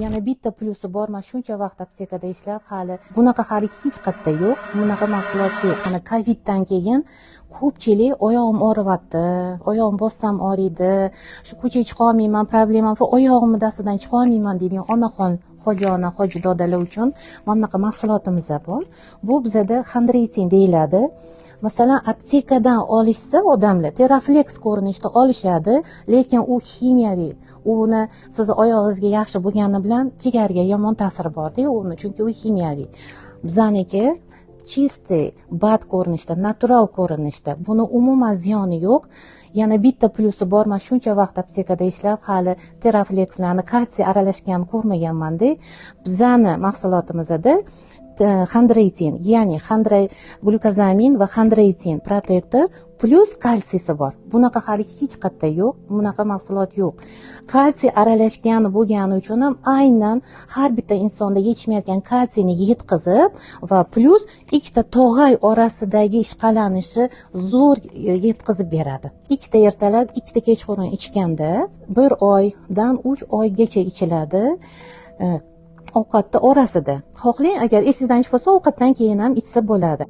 Yana bitta plyusi bor, men shuncha vaqt aptekada ishlab, bunaqa hali hech qayerda yo'q. Bunaqa mahsulot yo'q. Mana Coviddan keyin ko'pchilik oyog'im og'riyapti, oyog'im bossam og'riydi, shu ko'chaga chiqa olmayman, problemam shu oyog'imni dastidan chiqa olmayman deydigan onaxon hojona, hoji dodalar uchun mana bunaqa mahsulotimiz bor. Bu bizada xondroitin deyiladi. Masalan, aptekadan olishsa odamlar teraflex ko'rinishda olishadi, lekin u ximiyaviy. Uni siz oyog'ingizga yaxshi bo'lgani bilan jigarga yomon ta'siri bor-da, uni chunki u ximiyaviy. Bizaniki чистый, bad ko'rinishda, natural ko'rinishda. Buni umuman ziyoni yo'q. Yana bitta plyusi bor, men shuncha vaqt aptekada ishlab, hali teraflekslarni kalsiy aralashganini ko'rmaganman-da. Bizani mahsulotimizda xondroitin, ya'ni glyukozamin va xondroitin protektor plus kalsiysi bor. Bunaqa hali hech qayerda yo'q, bunaqa mahsulot yo'q. Kalsiy aralashgani bo'lgani uchun ham aynan har bitta insonda yetishmayotgan kalsiyni yetkazib va plus ikkita tog'ay orasidagi ishqalanishni zo'r yetkazib beradi. Ikkita ertalab, ikkita kechqurun ichganda 1 oydan 3 oygacha ichiladi. Ovqatni orasida. Xohlang, agar esingizdan chiqsa, ovqatdan keyin ham ichsa bo'ladi.